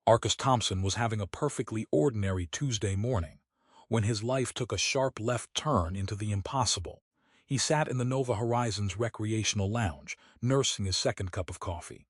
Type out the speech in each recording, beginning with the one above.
Arcus Thompson was having a perfectly ordinary Tuesday morning when his life took a sharp left turn into the impossible. He sat in the Nova Horizons recreational lounge, nursing his second cup of coffee.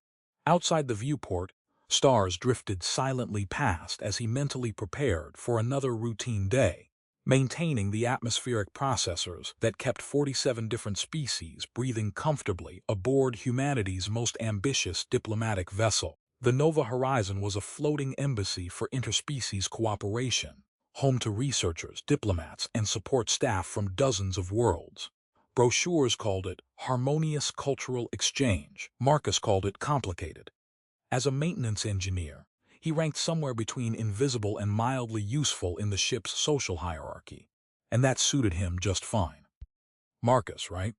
Outside the viewport, stars drifted silently past as he mentally prepared for another routine day, maintaining the atmospheric processors that kept 47 different species breathing comfortably aboard humanity's most ambitious diplomatic vessel. The Nova Horizon was a floating embassy for interspecies cooperation, home to researchers, diplomats, and support staff from dozens of worlds. Brochures called it harmonious cultural exchange. Marcus called it complicated. As a maintenance engineer, he ranked somewhere between invisible and mildly useful in the ship's social hierarchy, and that suited him just fine. Marcus, right?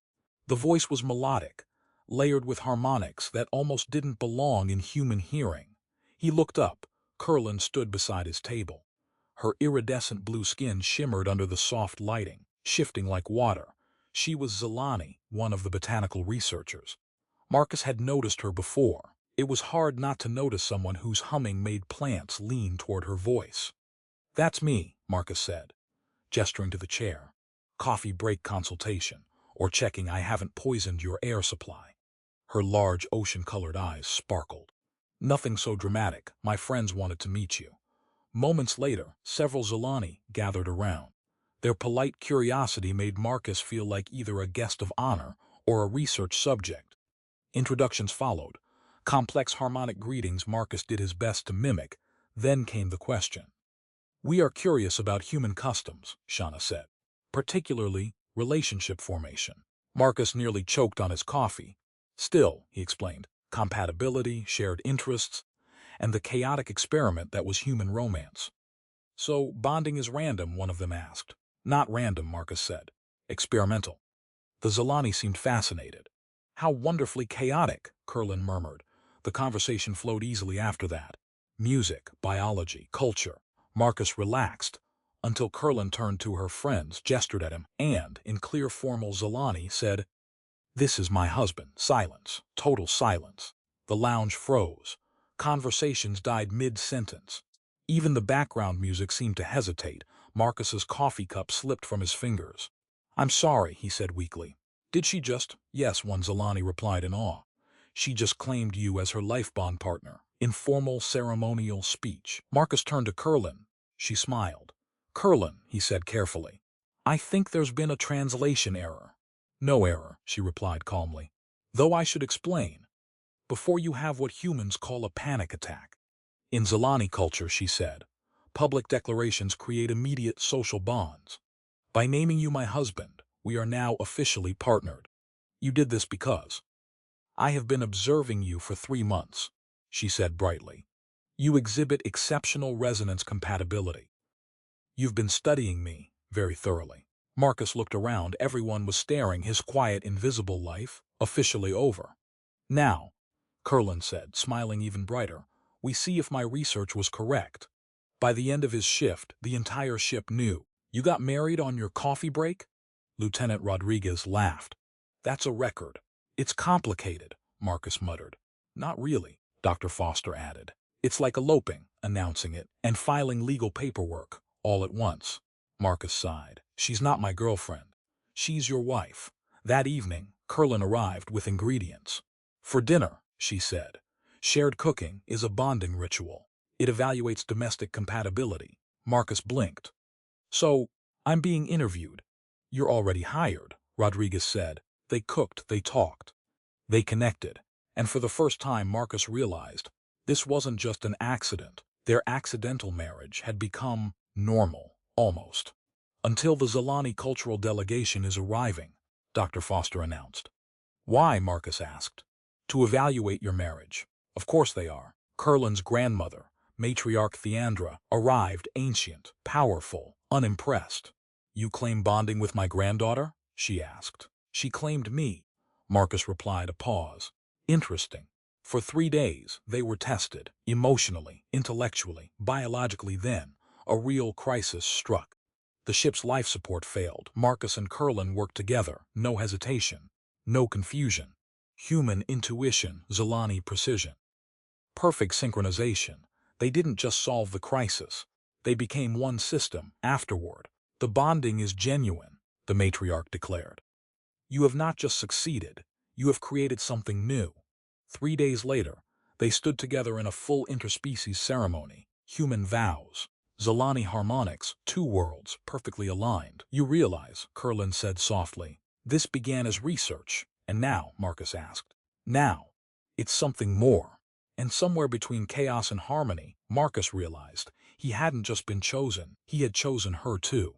The voice was melodic, layered with harmonics that almost didn't belong in human hearing. He looked up. Curlin stood beside his table. Her iridescent blue skin shimmered under the soft lighting, shifting like water. She was Zelani, one of the botanical researchers. Marcus had noticed her before. It was hard not to notice someone whose humming made plants lean toward her voice. "That's me," Marcus said, gesturing to the chair. "Coffee break consultation, or checking I haven't poisoned your air supply." Her large ocean-colored eyes sparkled. "Nothing so dramatic. My friends wanted to meet you." Moments later, several Zelani gathered around. Their polite curiosity made Marcus feel like either a guest of honor or a research subject. Introductions followed. Complex harmonic greetings Marcus did his best to mimic. Then came the question. "We are curious about human customs," Shauna said, "particularly relationship formation." Marcus nearly choked on his coffee. "Still," he explained, "compatibility, shared interests, and the chaotic experiment that was human romance." "So bonding is random?" one of them asked. "Not random," Marcus said. "Experimental." The Zelani seemed fascinated. "How wonderfully chaotic," Curlin murmured. The conversation flowed easily after that. Music, biology, culture. Marcus relaxed, until Curlin turned to her friends, gestured at him, and, in clear formal Zelani, said, "This is my husband." Silence. Total silence. The lounge froze. Conversations died mid-sentence. Even the background music seemed to hesitate. Marcus's coffee cup slipped from his fingers. "I'm sorry," he said weakly. "Did she just—" "Yes," one Zelani replied in awe. "She just claimed you as her life bond partner." Informal ceremonial speech. Marcus turned to Curlin. She smiled. "Curlin," he said carefully, "I think there's been a translation error." "No error," she replied calmly. "Though I should explain. Before you have what humans call a panic attack. In Zelani culture," she said, "public declarations create immediate social bonds. By naming you my husband, we are now officially partnered. You did this because I have been observing you for 3 months," she said brightly. "You exhibit exceptional resonance compatibility. You've been studying me very thoroughly." Marcus looked around. Everyone was staring. His quiet, invisible life, officially over. "Now," Curlin said, smiling even brighter, "we see if my research was correct." By the end of his shift, the entire ship knew. "You got married on your coffee break?" Lieutenant Rodriguez laughed. "That's a record." "It's complicated," Marcus muttered. "Not really," Dr. Foster added. "It's like eloping, announcing it, and filing legal paperwork, all at once." Marcus sighed. "She's not my girlfriend. She's your wife." That evening, Curlin arrived with ingredients. "For dinner," she said. "Shared cooking is a bonding ritual. It evaluates domestic compatibility." Marcus blinked. "So, I'm being interviewed." "You're already hired," Rodriguez said. They cooked, they talked, they connected. And for the first time, Marcus realized this wasn't just an accident. Their accidental marriage had become normal, almost. "Until the Zelani cultural delegation is arriving," Dr. Foster announced. "Why?" Marcus asked. "To evaluate your marriage." "Of course they are." Curlin's grandmother, Matriarch Theandra, arrived, ancient, powerful, unimpressed. "You claim bonding with my granddaughter?" she asked. "She claimed me," Marcus replied. A pause. "Interesting." For 3 days, they were tested, emotionally, intellectually, biologically. Then, a real crisis struck. The ship's life support failed. Marcus and Curlin worked together. No hesitation. No confusion. Human intuition, Zelani precision. Perfect synchronization. They didn't just solve the crisis. They became one system afterward. The bonding is genuine, the matriarch declared. You have not just succeeded, you have created something new. 3 days later, they stood together in a full interspecies ceremony, human vows, Zolani harmonics, two worlds, perfectly aligned. You realize, Kurland said softly, this began as research, and now, Marcus asked. Now, it's something more. And somewhere between chaos and harmony, Marcus realized, he hadn't just been chosen, he had chosen her too.